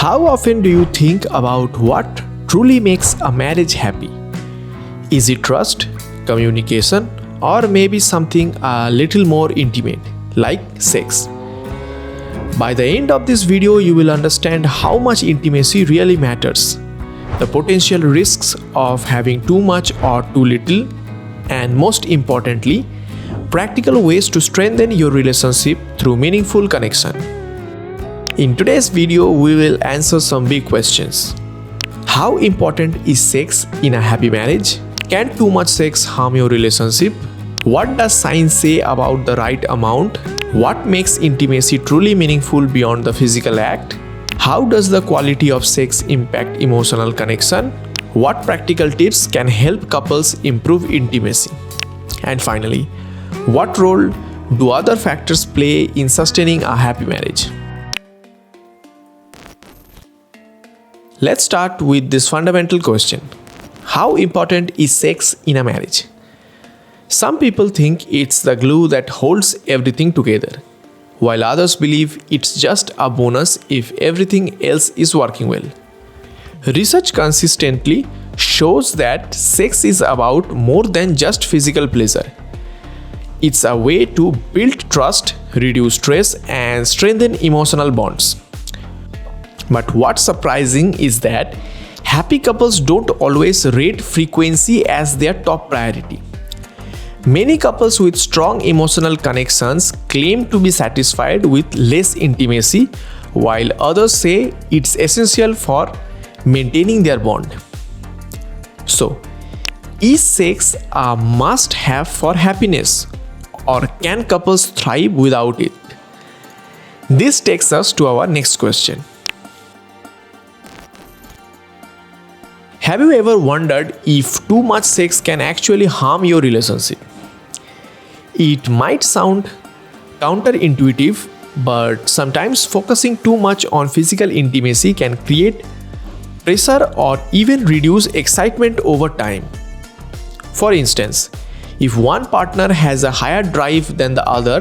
How often do you think about what truly makes a marriage happy? Is it trust, communication, or maybe something a little more intimate, like sex? By the end of this video, you will understand how much intimacy really matters, the potential risks of having too much or too little, and most importantly, practical ways to strengthen your relationship through meaningful connection. In today's video, we will answer some big questions. How important is sex in a happy marriage? Can too much sex harm your relationship? What does science say about the right amount? What makes intimacy truly meaningful beyond the physical act? How does the quality of sex impact emotional connection? What practical tips can help couples improve intimacy? And finally, what role do other factors play in sustaining a happy marriage? Let's start with this fundamental question. How important is sex in a marriage? Some people think it's the glue that holds everything together, while others believe it's just a bonus if everything else is working well. Research consistently shows that sex is about more than just physical pleasure. It's a way to build trust, reduce stress, and strengthen emotional bonds. But what's surprising is that happy couples don't always rate frequency as their top priority. Many couples with strong emotional connections claim to be satisfied with less intimacy, while others say it's essential for maintaining their bond. So, is sex a must-have for happiness, or can couples thrive without it? This takes us to our next question. Have you ever wondered if too much sex can actually harm your relationship? It might sound counterintuitive, but sometimes focusing too much on physical intimacy can create pressure or even reduce excitement over time. For instance, if one partner has a higher drive than the other,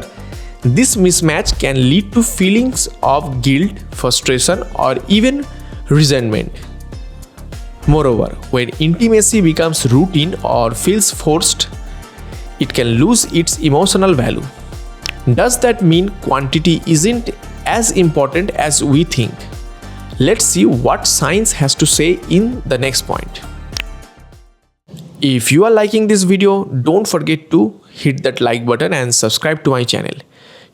this mismatch can lead to feelings of guilt, frustration, or even resentment. Moreover, when intimacy becomes routine or feels forced, it can lose its emotional value. Does that mean quantity isn't as important as we think? Let's see what science has to say in the next point. If you are liking this video, don't forget to hit that like button and subscribe to my channel.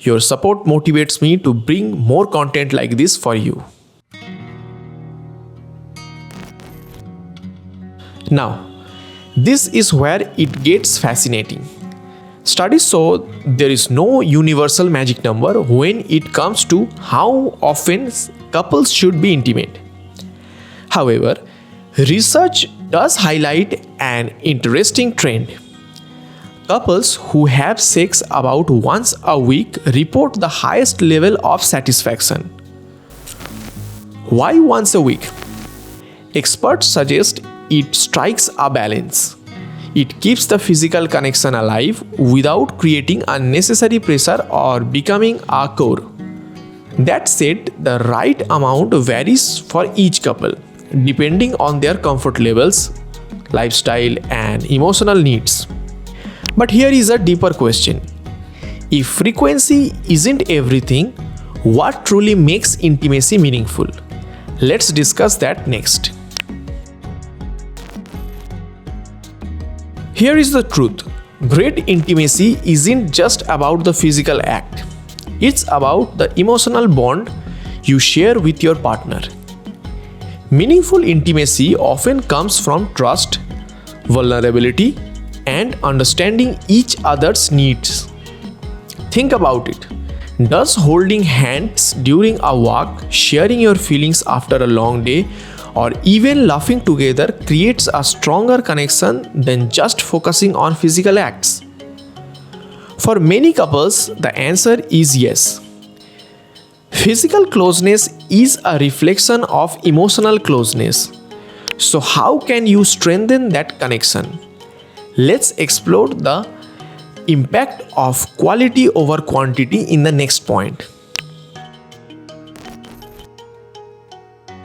Your support motivates me to bring more content like this for you. Now, this is where it gets fascinating. Studies show there is no universal magic number when it comes to how often couples should be intimate. However, research does highlight an interesting trend. Couples who have sex about once a week report the highest level of satisfaction. Why once a week? Experts suggest it strikes a balance. It keeps the physical connection alive without creating unnecessary pressure or becoming a chore. That said, the right amount varies for each couple, depending on their comfort levels, lifestyle, and emotional needs. But here is a deeper question. If frequency isn't everything, what truly makes intimacy meaningful? Let's discuss that next. Here is the truth. Great intimacy isn't just about the physical act. It's about the emotional bond you share with your partner. Meaningful intimacy often comes from trust, vulnerability, and understanding each other's needs. Think about it. Does holding hands during a walk, sharing your feelings after a long day, or even laughing together creates a stronger connection than just focusing on physical acts? For many couples, the answer is yes. Physical closeness is a reflection of emotional closeness. So how can you strengthen that connection? Let's explore the impact of quality over quantity in the next point.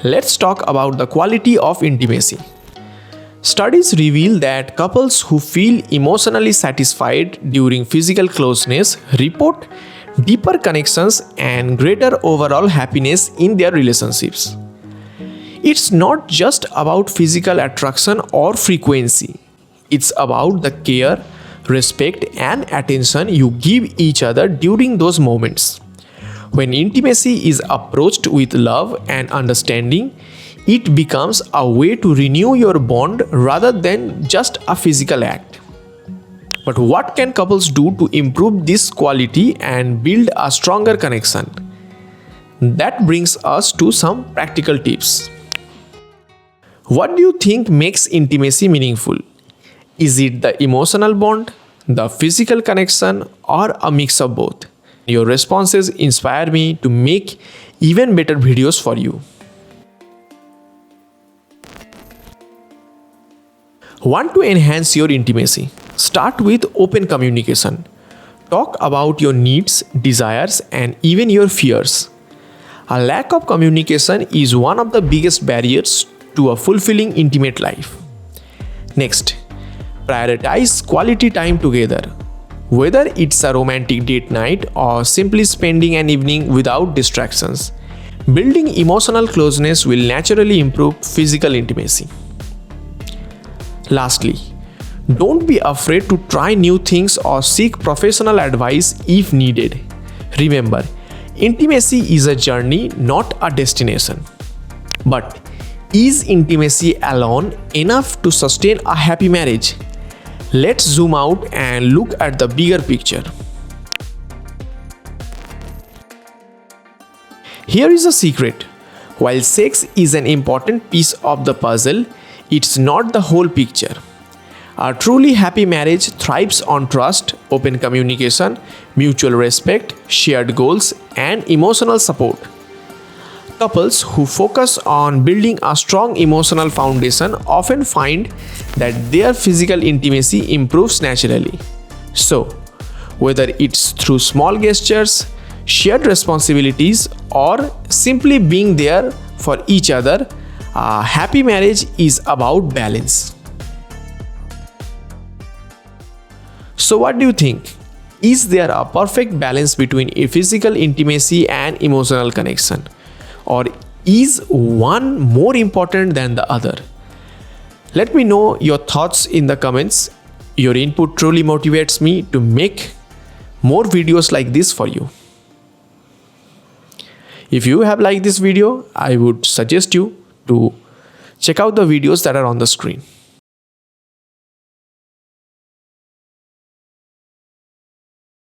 Let's talk about the quality of intimacy. Studies reveal that couples who feel emotionally satisfied during physical closeness report deeper connections and greater overall happiness in their relationships. It's not just about physical attraction or frequency, it's about the care, respect, and attention you give each other during those moments. When intimacy is approached with love and understanding, it becomes a way to renew your bond rather than just a physical act. But what can couples do to improve this quality and build a stronger connection? That brings us to some practical tips. What do you think makes intimacy meaningful? Is it the emotional bond, the physical connection, or a mix of both? Your responses inspire me to make even better videos for you. Want to enhance your intimacy? Start with open communication. Talk about your needs, desires, and even your fears. A lack of communication is one of the biggest barriers to a fulfilling intimate life. Next, prioritize quality time together. Whether it's a romantic date night or simply spending an evening without distractions, building emotional closeness will naturally improve physical intimacy. Lastly, don't be afraid to try new things or seek professional advice if needed. Remember, intimacy is a journey, not a destination. But is intimacy alone enough to sustain a happy marriage? Let's zoom out and look at the bigger picture. Here is a secret. While sex is an important piece of the puzzle, it's not the whole picture. A truly happy marriage thrives on trust, open communication, mutual respect, shared goals, and emotional support. Couples who focus on building a strong emotional foundation often find that their physical intimacy improves naturally. So, whether it's through small gestures, shared responsibilities, or simply being there for each other, a happy marriage is about balance. So, what do you think? Is there a perfect balance between a physical intimacy and emotional connection? Or is one more important than the other? Let me know your thoughts in the comments. Your input truly motivates me to make more videos like this for you. If you have liked this video, I would suggest you to check out the videos that are on the screen.